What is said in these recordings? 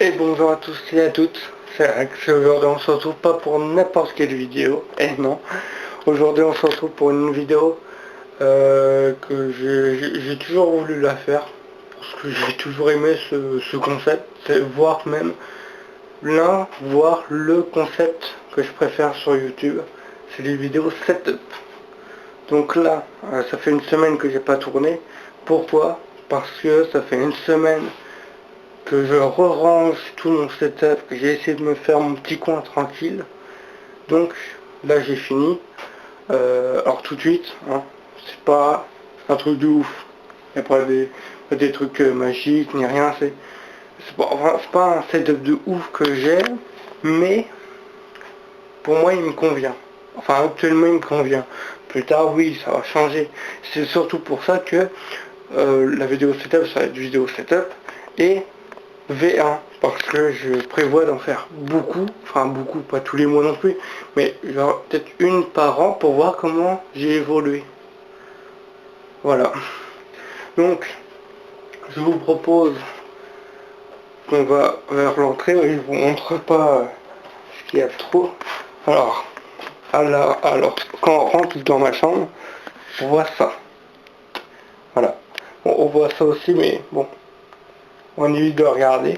Et bonjour à tous et à toutes, c'est Rex. Aujourd'hui on se retrouve pas pour n'importe quelle vidéo, et non, aujourd'hui on se retrouve pour une vidéo que j'ai toujours voulu la faire, parce que j'ai toujours aimé ce concept, c'est voire même voire le concept que je préfère sur YouTube, c'est les vidéos setup. Donc là, ça fait une semaine que j'ai pas tourné, pourquoi? Parce que ça fait une semaine que je re-range tout mon setup, que j'ai essayé de me faire mon petit coin tranquille. Donc là j'ai fini. Alors tout de suite, hein, c'est pas un truc de ouf. Il n'y a pas des trucs magiques ni rien. C'est pas un setup de ouf que j'ai, mais pour moi il me convient. Enfin actuellement il me convient. Plus tard oui ça va changer. C'est surtout pour ça que la vidéo setup ça va être vidéo setup et V1 parce que je prévois d'en faire beaucoup, enfin beaucoup, pas tous les mois non plus, mais genre peut-être une par an pour voir comment j'ai évolué. Voilà. Donc, je vous propose qu'on va vers l'entrée, je vous montre pas ce qu'il y a trop. Alors, quand on rentre dans ma chambre, on voit ça. Voilà. Bon, on voit ça aussi, mais bon, on évite de regarder.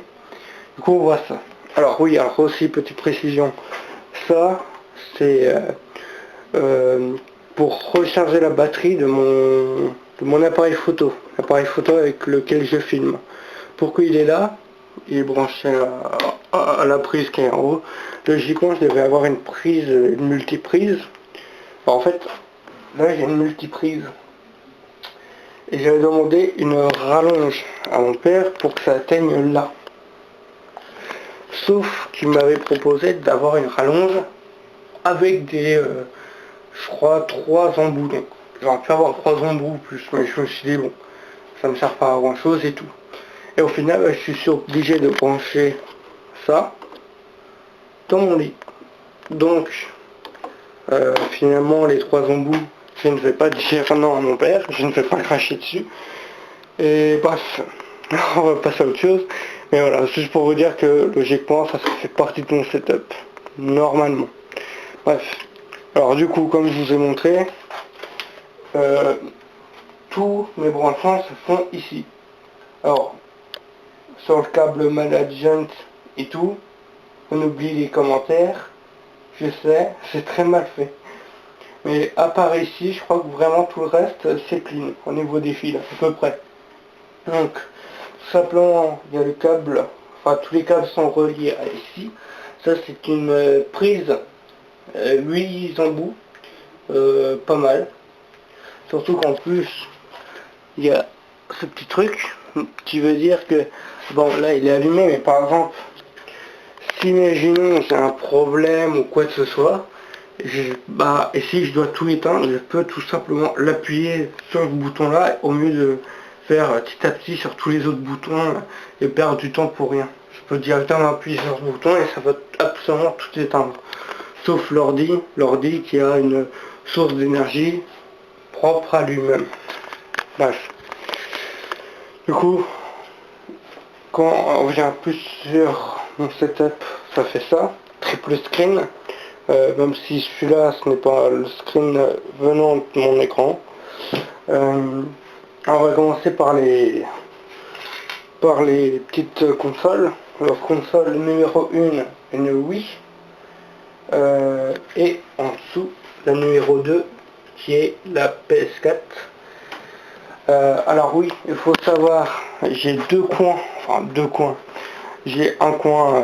Du coup, on voit ça. Alors oui, alors aussi, petite précision. Ça, c'est pour recharger la batterie de mon appareil photo. L'appareil photo avec lequel je filme. Pourquoi il est là? Il est branché à la prise qui est en haut. Logiquement, je devais avoir une prise, une multiprise. Alors, en fait, là, j'ai une multiprise. Et j'avais demandé une rallonge à mon père pour que ça atteigne là. Sauf qu'il m'avait proposé d'avoir une rallonge avec des, je crois, 3 embouts. Donc, j'aurais pu avoir 3 embouts plus, mais je me suis dit, bon, ça me sert pas à grand chose et tout. Et au final, je suis obligé de brancher ça dans mon lit. Donc, finalement, les 3 embouts, je ne vais pas dire non à mon père, je ne vais pas cracher dessus. Et bref, on va passer à autre chose. Mais voilà, c'est juste pour vous dire que logiquement, ça fait partie de mon setup. Normalement. Bref. Alors du coup, comme je vous ai montré, tous mes branchements se font ici. Alors, sur le câble management et tout, on oublie les commentaires. Je sais, c'est très mal fait. Mais à part ici, je crois que vraiment tout le reste, c'est clean au niveau des fils, à peu près. Donc, tout simplement, il y a le câble, enfin tous les câbles sont reliés à ici. Ça, c'est une prise 8 embouts, pas mal. Surtout qu'en plus, il y a ce petit truc qui veut dire que, bon là il est allumé, mais par exemple, si imaginons j'ai un problème ou quoi que ce soit, et si je dois tout éteindre, je peux tout simplement l'appuyer sur ce bouton là au mieux de faire petit à petit sur tous les autres boutons et perdre du temps pour rien. Je peux directement appuyer sur ce bouton et ça va absolument tout éteindre. Sauf l'ordi qui a une source d'énergie propre à lui-même. Bref. Du coup, quand on vient plus sur mon setup, ça fait ça. Triple screen. Même si celui-là, ce n'est pas le screen venant de mon écran. On va commencer par les petites consoles. Alors console numéro 1, une Wii. Et en dessous, la numéro 2, qui est la PS4. Alors oui, il faut savoir, j'ai deux coins. J'ai un coin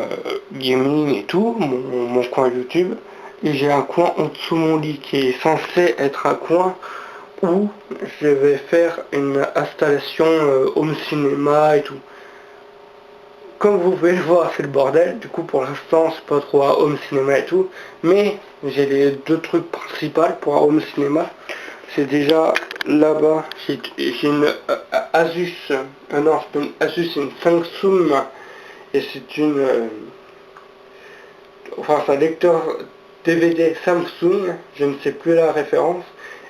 gaming et tout, mon coin YouTube, et j'ai un coin en dessous mon lit qui est censé être un coin où je vais faire une installation home cinéma et tout. Comme vous pouvez le voir, c'est le bordel, du coup pour l'instant c'est pas trop à home cinéma et tout, mais j'ai les deux trucs principaux pour un home cinéma. C'est déjà là-bas, j'ai une Asus, non c'est pas une Asus, c'est une Samsung, et c'est enfin c'est un lecteur DVD Samsung, je ne sais plus la référence,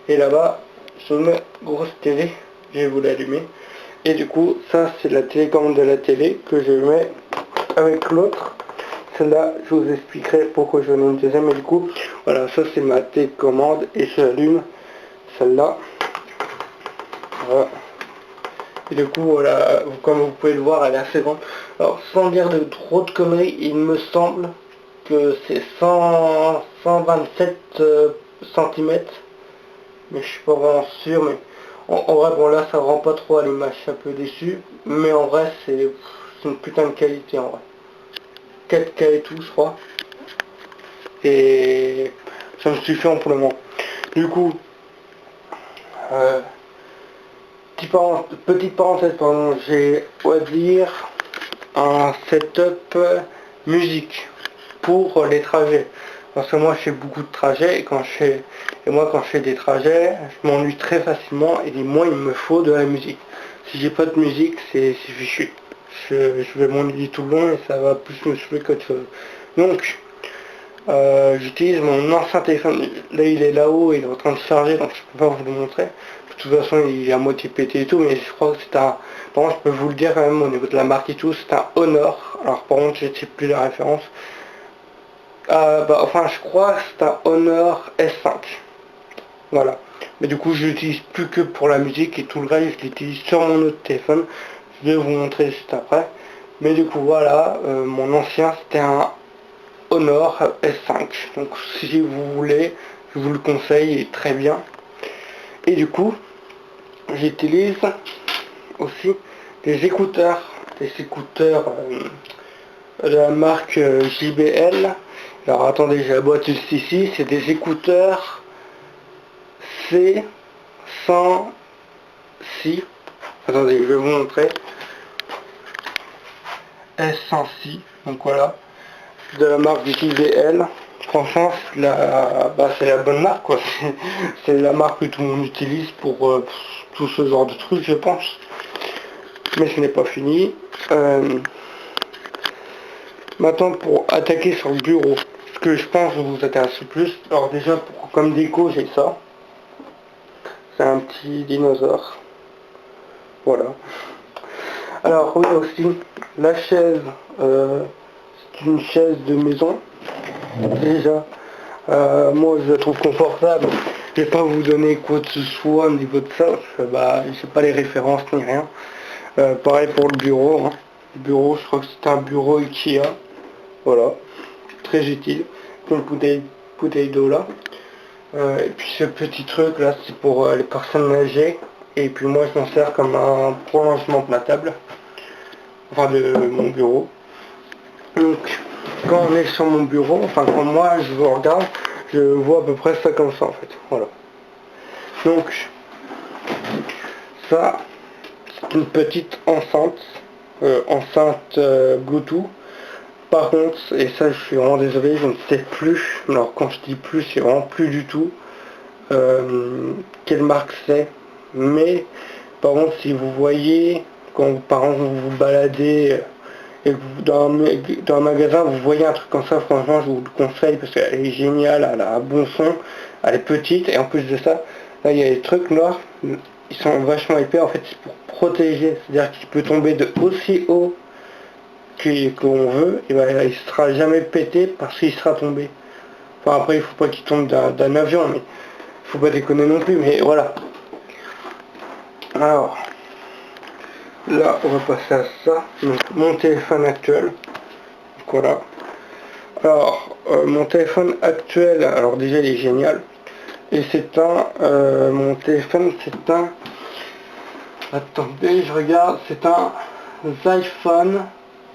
et là-bas c'est une grosse télé, je vais vous l'allumer, et du coup ça c'est la télécommande de la télé que je mets avec l'autre. Celle-là, je vous expliquerai pourquoi j'en ai une deuxième. Et du coup, voilà, ça c'est ma télécommande et j'allume celle-là. Voilà. Et du coup, voilà, comme vous pouvez le voir, elle est assez grande. Alors, sans dire de trop de conneries, il me semble que c'est 127 cm. Mais je suis pas vraiment sûr. Mais en vrai, bon là, ça rend pas trop à l'image. Je suis un peu déçu. Mais en vrai, c'est une putain de qualité en vrai. 4K et tout, je crois. Et ça me suffit amplement. Du coup, euh, petite parenthèse, pardon, j'ai, on va dire, un setup musique pour les trajets. Parce que moi je fais beaucoup de trajets et moi quand je fais des trajets, je m'ennuie très facilement et moi il me faut de la musique. Si j'ai pas de musique, c'est fichu. Je vais m'ennuyer tout le long et ça va plus me saouler qu'autre chose. Donc j'utilise mon ancien téléphone. Là il est là-haut, il est en train de charger, donc je peux pas vous le montrer. De toute façon il est à moitié pété et tout, mais je crois que c'est un... Bon, je peux vous le dire quand même au niveau de la marque et tout, c'est un Honor. Alors par contre je ne sais plus la référence. Enfin je crois que c'est un Honor S5. Voilà. Mais du coup je l'utilise plus que pour la musique et tout le reste je l'utilise sur mon autre téléphone. Je vais vous montrer juste après. Mais du coup voilà, mon ancien c'était un Honor S5. Donc si vous voulez, je vous le conseille, il est très bien. Et du coup, j'utilise aussi des écouteurs. Des écouteurs de la marque JBL. Alors attendez, j'ai la boîte juste ici. C'est des écouteurs C106. Attendez, je vais vous montrer. S106. Donc voilà. De la marque JBL. Franchement, c'est la bonne marque, quoi. C'est la marque que tout le monde utilise pour tout ce genre de trucs, je pense. Mais ce n'est pas fini. Maintenant, pour attaquer sur le bureau, ce que je pense vous intéresse le plus. Alors déjà, comme déco, j'ai ça. C'est un petit dinosaure. Voilà. Alors oui aussi, la chaise, c'est une chaise de maison. Déjà, moi je la trouve confortable. Je vais pas vous donner quoi que ce soit au niveau de ça, parce que je sais pas les références ni rien. Pareil pour le bureau. Hein. Le bureau, je crois que c'est un bureau Ikea. Voilà, très utile. Une bouteille d'eau là. Et puis ce petit truc là, c'est pour les personnes âgées. Et puis moi je m'en sers comme un prolongement de ma table. Enfin de mon bureau. Donc quand on est sur mon bureau, enfin quand moi je vous regarde, je vois à peu près ça comme ça en fait. Voilà. Donc ça, c'est une petite enceinte, Bluetooth. Par contre, et ça je suis vraiment désolé, je ne sais plus, alors quand je dis plus, c'est vraiment plus du tout quelle marque c'est. Mais par contre, si vous voyez, quand par exemple vous vous baladez et que dans un magasin vous voyez un truc comme ça, franchement je vous le conseille parce qu'elle est géniale, elle a un bon son, elle est petite et en plus de ça, là il y a des trucs noirs, ils sont vachement épais, en fait c'est pour protéger, c'est-à-dire qu'il peut tomber de aussi haut qu'on veut, et ben, il ne sera jamais pété parce qu'il sera tombé. Enfin après il faut pas qu'il tombe d'un avion, mais il faut pas déconner non plus, mais voilà. Alors là on va passer à ça, donc mon téléphone actuel. Donc, voilà. Alors mon téléphone actuel, alors déjà il est génial. Et c'est mon téléphone c'est un, attendez je regarde, c'est un iPhone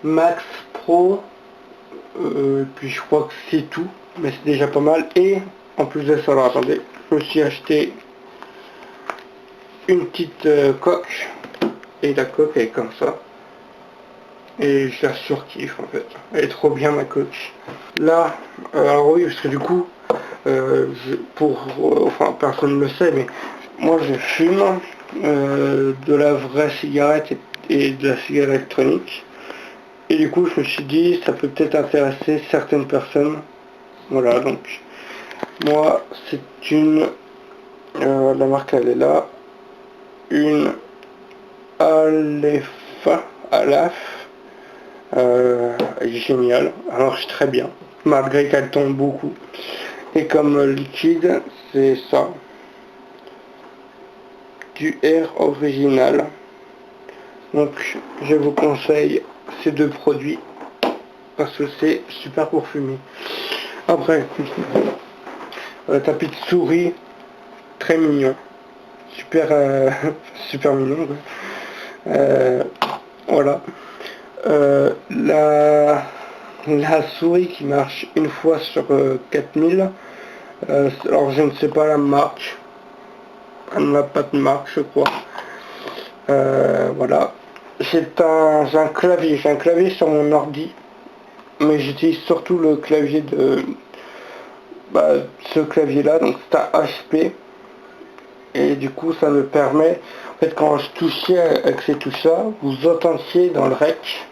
Max Pro. Puis je crois que c'est tout, mais c'est déjà pas mal. Et en plus de ça, alors attendez, je me suis acheté une petite coque, et la coque elle est comme ça, et je la surkiffe en fait, elle est trop bien ma coque. Là, alors oui, parce que du coup, enfin personne ne le sait, mais moi je fume de la vraie cigarette et de la cigarette électronique. Et du coup, je me suis dit, ça peut peut-être intéresser certaines personnes. Voilà, donc, moi, c'est une, la marque, elle est là, une Alaf est géniale, elle marche très bien, malgré qu'elle tombe beaucoup. Et comme liquide, c'est ça, du air original. Donc je vous conseille ces deux produits parce que c'est super pour fumer. Après, tapis de souris, très mignon, super super mignon quoi. Voilà. La souris qui marche une fois sur 4000. Alors je ne sais pas la marque. Elle n'a pas de marque je crois. Voilà. J'ai un clavier sur mon ordi. Mais j'utilise surtout le clavier de ce clavier là, donc c'est un HP. Et du coup ça me permet, en fait quand je touchais avec ces touches là, vous entendiez dans le rec.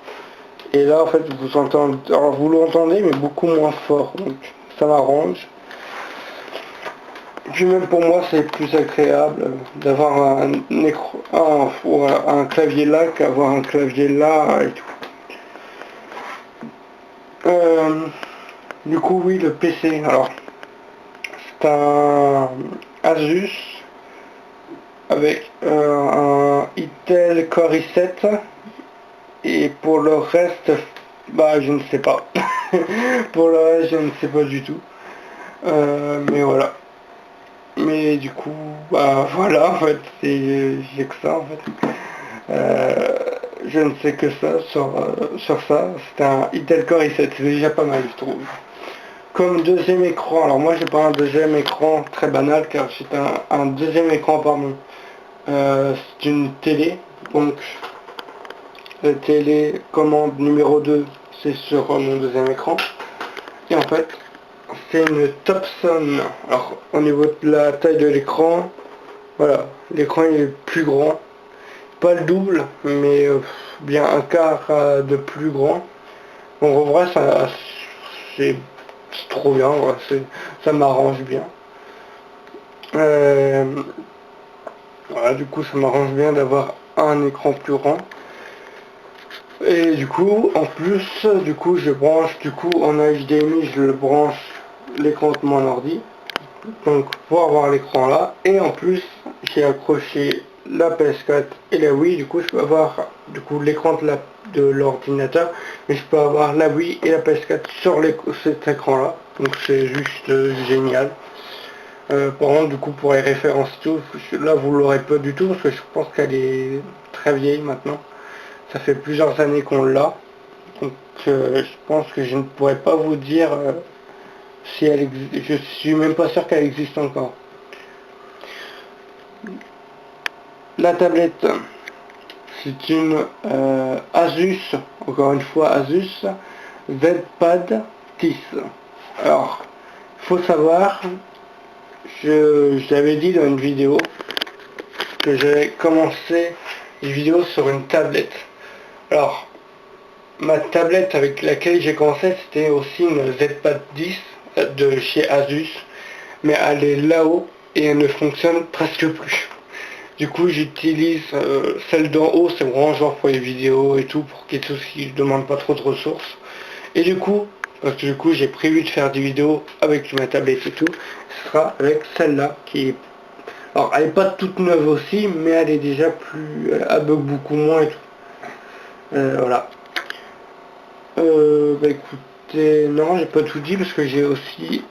Et là en fait vous entendez, alors vous l'entendez mais beaucoup moins fort, donc ça m'arrange. Puis même pour moi c'est plus agréable d'avoir un écran, un clavier là qu'avoir un clavier là et tout. Du coup oui le PC, alors c'est un Asus avec un Intel Core i7 et pour le reste je ne sais pas. Pour le reste je ne sais pas du tout. Mais voilà. Mais du coup voilà en fait j'ai que ça en fait. Je ne sais que ça sur ça. C'est un Intel Core i7, c'est déjà pas mal je trouve. Comme deuxième écran, alors moi j'ai pas un deuxième écran très banal car c'est un deuxième écran pardon. C'est une télé, donc la télé commande numéro 2 c'est sur mon deuxième écran. Et en fait c'est une Thomson. Alors au niveau de la taille de l'écran, voilà, l'écran est plus grand. Pas le double, mais bien un quart de plus grand. Donc en vrai c'est trop bien, ça m'arrange bien. Voilà, du coup ça m'arrange bien d'avoir un écran plus grand. Et du coup, en plus, du coup je branche, en HDMI je le branche l'écran de mon ordi. Donc pour avoir l'écran là. Et en plus, j'ai accroché la PS4 et la Wii, du coup je peux avoir l'écran de l'ordinateur, mais je peux avoir la Wii et la PS4 sur cet écran là. Donc c'est juste génial. Par contre du coup pour les références tout, là vous l'aurez pas du tout parce que je pense qu'elle est très vieille maintenant. Ça fait plusieurs années qu'on l'a. Donc je pense que je ne pourrais pas vous dire si elle existe. Je suis même pas sûr qu'elle existe encore. La tablette, c'est une Asus, encore une fois Asus ZPad 10. Alors, il faut savoir, j'avais dit dans une vidéo que j'avais commencé une vidéo sur une tablette. Alors, ma tablette avec laquelle j'ai commencé, c'était aussi une ZPad 10 de chez Asus, mais elle est là-haut et elle ne fonctionne presque plus. Du coup j'utilise celle d'en haut, c'est vraiment genre pour les vidéos et tout, pour quelque chose qui ne demande pas trop de ressources. Et du coup, parce que du coup j'ai prévu de faire des vidéos avec ma tablette et tout, ce sera avec celle-là qui est... Alors elle n'est pas toute neuve aussi, mais elle est déjà plus... elle bug beaucoup moins et tout. Voilà. Écoutez, non j'ai pas tout dit parce que j'ai aussi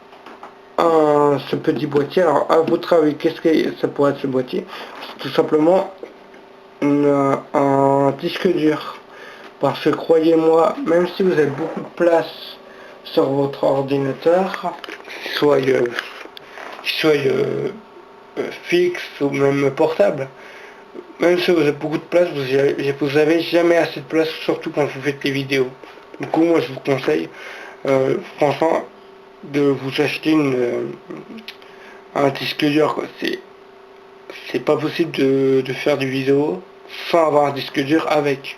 ce petit boîtier. Alors à votre avis, qu'est-ce que ça pourrait être ce boîtier? C'est tout simplement un disque dur. Parce que croyez-moi, même si vous avez beaucoup de place sur votre ordinateur, qu'il soit fixe ou même portable, même si vous avez beaucoup de place, vous avez jamais assez de place, surtout quand vous faites des vidéos. Du coup, moi je vous conseille, franchement, de vous acheter un disque dur. C'est pas possible de faire des vidéos sans avoir un disque dur avec.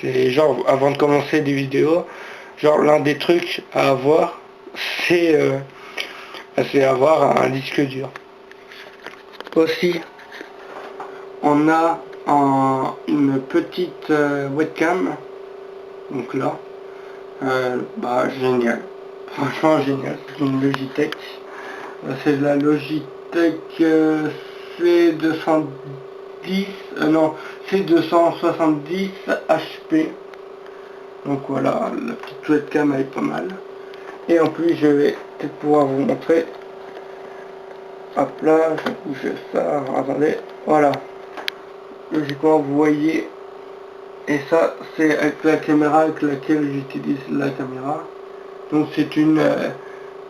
C'est genre, avant de commencer des vidéos, genre l'un des trucs à avoir, c'est avoir un disque dur. Aussi, on a une petite webcam, donc là, Bah génial, franchement génial. C'est une Logitech, c'est de la Logitech C210, non, C270 HP. Donc voilà, la petite webcam elle est pas mal. Et en plus je vais peut-être pouvoir vous montrer. Hop là, je bouge ça, attendez, voilà. Logiquement vous voyez. Et ça c'est avec la caméra avec laquelle j'utilise la caméra. Donc c'est une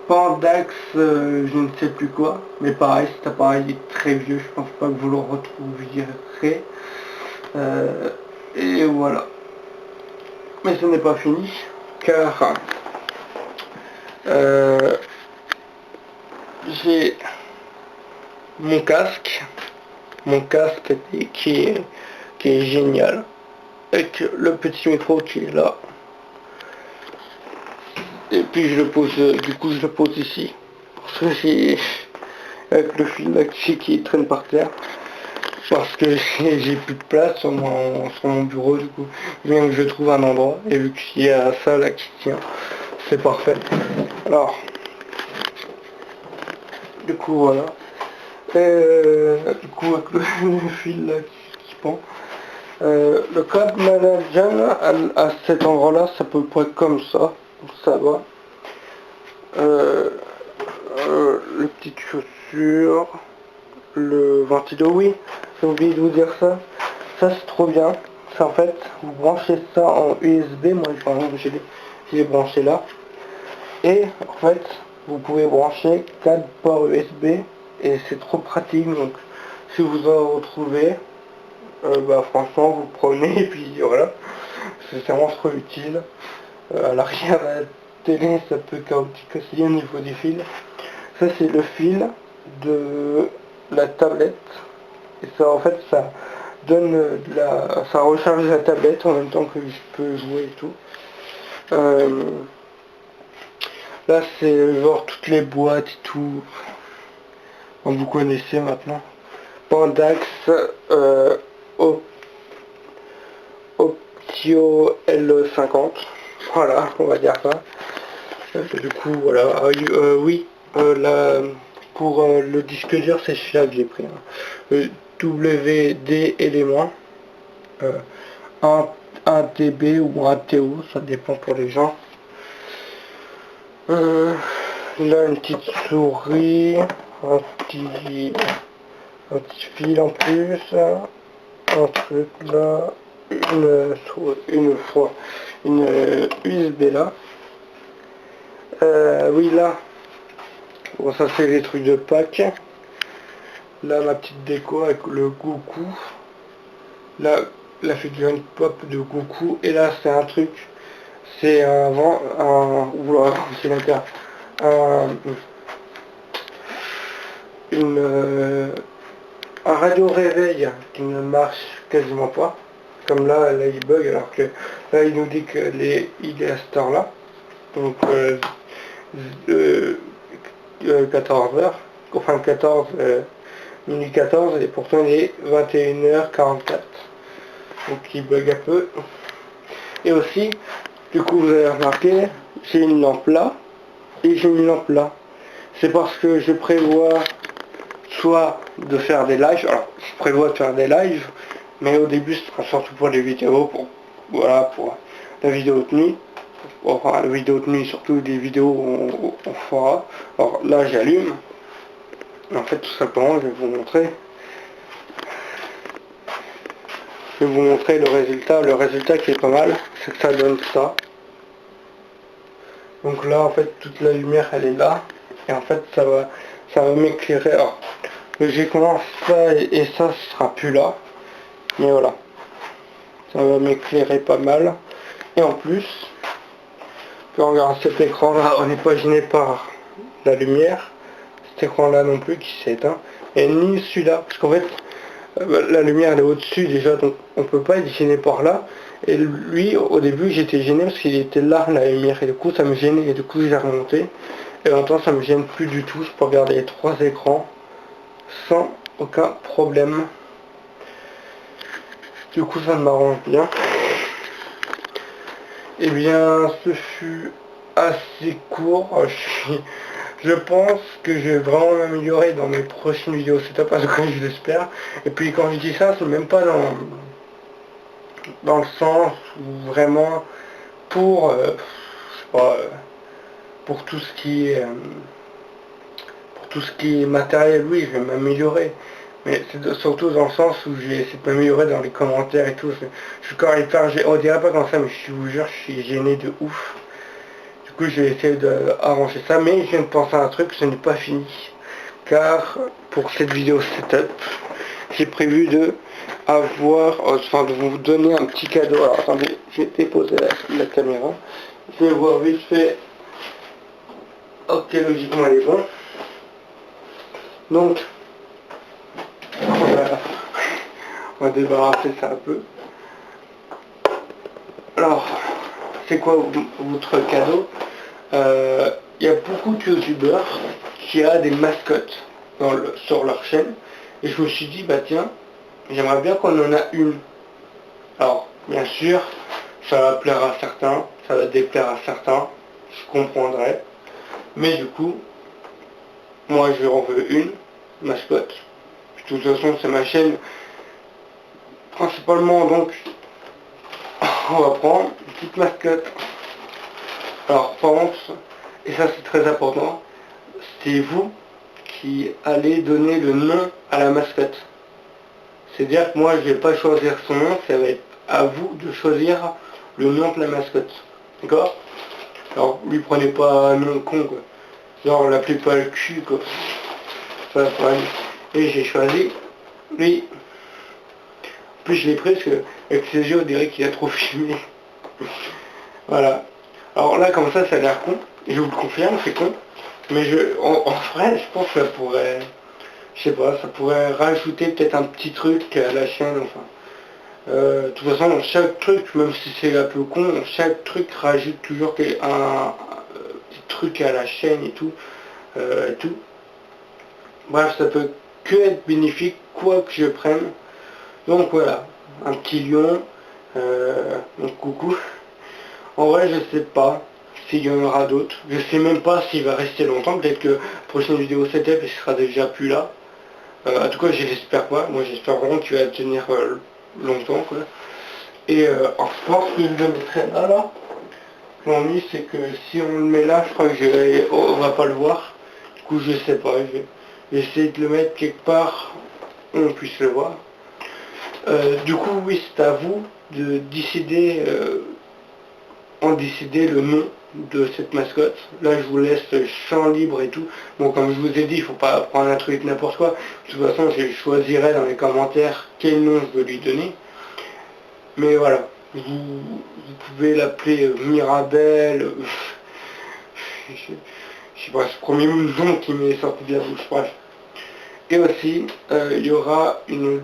Pandax, je ne sais plus quoi. Mais pareil, cet appareil est très vieux, je pense pas que vous le retrouverez. Et voilà. Mais ce n'est pas fini, car j'ai mon casque qui est génial, avec le petit micro qui est là. Et puis je le pose, du coup je le pose ici, parce que j'ai, avec le fil là qui traîne par terre, parce que j'ai plus de place sur mon bureau, du coup bien que je trouve un endroit, et vu qu'il y a ça là qui tient, c'est parfait. Alors, du coup voilà, du coup avec le fil là qui pend, le câble manager à cet endroit là, ça peut pas être comme ça, donc ça va. Les petites chaussures, le ventilo, oui, j'ai oublié de vous dire ça. Ça c'est trop bien. C'est en fait, vous branchez ça en USB, moi par exemple je l'ai branché là. Et en fait, vous pouvez brancher 4 ports USB et c'est trop pratique. Donc si vous en retrouvez, bah franchement vous prenez et puis voilà. C'est vraiment trop utile. À l'arrière de la télé, ça peut chaotique aussi au niveau du fil. Ça c'est le fil de la tablette. Et ça en fait ça donne ça recharge la tablette en même temps que je peux jouer et tout. Là c'est genre toutes les boîtes et tout. Vous connaissez maintenant. Pandax Optio L50. Voilà, on va dire ça. Du coup, voilà. Oui, pour le disque dur, c'est celui-là que j'ai pris. Hein. WD élément. 1 TB ou 1 TO, ça dépend pour les gens. Là, une petite souris. Un petit fil en plus. Un truc là. Une USB là. Oui, là. Bon, ça c'est les trucs de Pâques. Là, ma petite déco avec le Goku. Là, la figurine pop de Goku. Et là, c'est un truc. C'est oula, c'est l'intérieur. Un radio réveil qui ne marche quasiment pas. Comme là il bug, alors que là, il nous dit que il est à cette heure-là. Donc, 14h, enfin 14, minuit 14, et pourtant il est 21h44. Donc il bug un peu. Et aussi, du coup vous avez remarqué, j'ai une lampe là, et j'ai une lampe là. C'est parce que je prévois soit de faire des lives, alors je prévois de faire des lives, mais au début ce sera surtout pour les vidéos, pour la vidéo de nuit. Enfin, la vidéo de nuit, surtout des vidéos où on fera. Alors là j'allume. En fait tout simplement je vais vous montrer. Je vais vous montrer le résultat. Le résultat qui est pas mal, c'est que ça donne ça. Donc là en fait toute la lumière elle est là. Et en fait ça va m'éclairer. Alors logiquement ça et ça ce sera plus là. Mais voilà. Ça va m'éclairer pas mal. Et en plus, quand on regarde cet écran là, on n'est pas gêné par la lumière. Cet écran là non plus qui s'éteint. Et ni celui-là. Parce qu'en fait, la lumière elle est au-dessus déjà, donc on peut pas être gêné par là. Et lui, au début, j'étais gêné parce qu'il était là, la lumière, et du coup ça me gênait, et du coup j'ai remonté. Et maintenant ça me gêne plus du tout, je peux regarder les 3 écrans sans aucun problème. Du coup ça m'arrange bien. Eh bien, ce fut assez court. Je pense que je vais vraiment m'améliorer dans mes prochaines vidéos setup, en tout cas je l'espère. Et puis quand je dis ça, c'est même pas dans le sens où vraiment pour, je sais pas, pour tout ce qui est matériel, oui, je vais m'améliorer. Mais c'est surtout dans le sens où je vais essayer de m'améliorer dans les commentaires et tout. Je suis encore hyper gêné. On dirait pas comme ça, mais je vous jure, je suis gêné de ouf. Du coup, je vais essayer d'arranger ça. Mais je viens de penser à un truc, ce n'est pas fini. Car pour cette vidéo setup, j'ai prévu de de vous donner un petit cadeau. Alors attendez, je vais déposer la caméra. Je vais voir vite fait. Ok, logiquement elle est bon. Donc, on va débarrasser ça un peu. Alors, c'est quoi votre cadeau? Il y a beaucoup de youtubeurs qui ont des mascottes sur leur chaîne. Et je me suis dit, bah tiens, j'aimerais bien qu'on en a une. Alors, bien sûr, ça va plaire à certains, ça va déplaire à certains, je comprendrai. Mais du coup, moi je en veux une mascotte. De toute façon, c'est ma chaîne. Principalement, donc, on va prendre une petite mascotte. Alors, pense, et ça c'est très important, c'est vous qui allez donner le nom à la mascotte. C'est-à-dire que moi je vais pas choisir son nom, ça va être à vous de choisir le nom de la mascotte. D'accord? Alors, lui prenez pas un nom con quoi. Genre l'appelez pas le cul quoi. Ça va pas aller. Et j'ai choisi lui. En plus je l'ai pris parce que avec ses yeux on dirait qu'il a trop filmé. Voilà. Alors là comme ça a l'air con. Je vous le confirme, c'est con. Mais en vrai, je pense que ça pourrait, je sais pas, ça pourrait rajouter peut-être un petit truc à la chaîne, enfin. De toute façon, chaque truc, même si c'est un peu con, chaque truc rajoute toujours un petit truc à la chaîne et tout, et tout. Bref, ça peut que être bénéfique, quoi que je prenne. Donc voilà, un petit lion, donc coucou. En vrai, je sais pas s'il y en aura d'autres. Je sais même pas s'il va rester longtemps. Peut-être que la prochaine vidéo setup, il sera déjà plus là. En tout cas, je l'espère pas. Moi, j'espère vraiment qu'il va tenir longtemps, quoi. Et je pense que je le mettrai là. L'ennui, c'est que si on le met là, je crois que on va pas le voir. Du coup, je sais pas. Je vais essayer de le mettre quelque part où on puisse le voir. Du coup, oui, c'est à vous de décider le nom de cette mascotte. Là, je vous laisse champ libre et tout. Bon, comme je vous ai dit, il faut pas prendre un truc n'importe quoi. De toute façon, je choisirai dans les commentaires quel nom je veux lui donner. Mais voilà, vous pouvez l'appeler Mirabelle. Je sais pas, c'est le premier nom qui m'est sorti de la bouche, bref. Et aussi, il y aura une...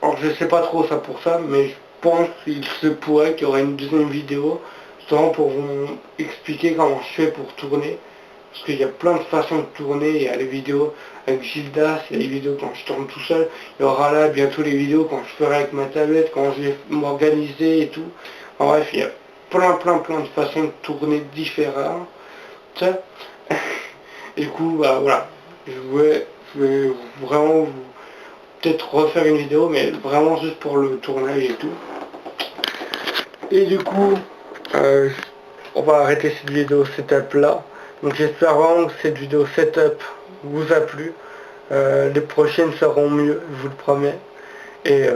Alors, je sais pas trop ça pour ça, mais je pense qu'il se pourrait qu'il y aura une deuxième vidéo justement pour vous expliquer comment je fais pour tourner. Parce qu'il y a plein de façons de tourner. Il y a les vidéos avec Gildas, il y a les vidéos quand je tourne tout seul. Il y aura là bientôt les vidéos quand je ferai avec ma tablette, quand je vais m'organiser et tout. En bref, il y a plein de façons de tourner différentes. Et du coup, bah, voilà. Je vais vraiment vous peut-être refaire une vidéo, mais vraiment juste pour le tournage et tout. Et du coup, on va arrêter cette vidéo setup là. Donc j'espère vraiment que cette vidéo setup vous a plu. Les prochaines seront mieux, je vous le promets. Et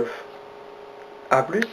à plus.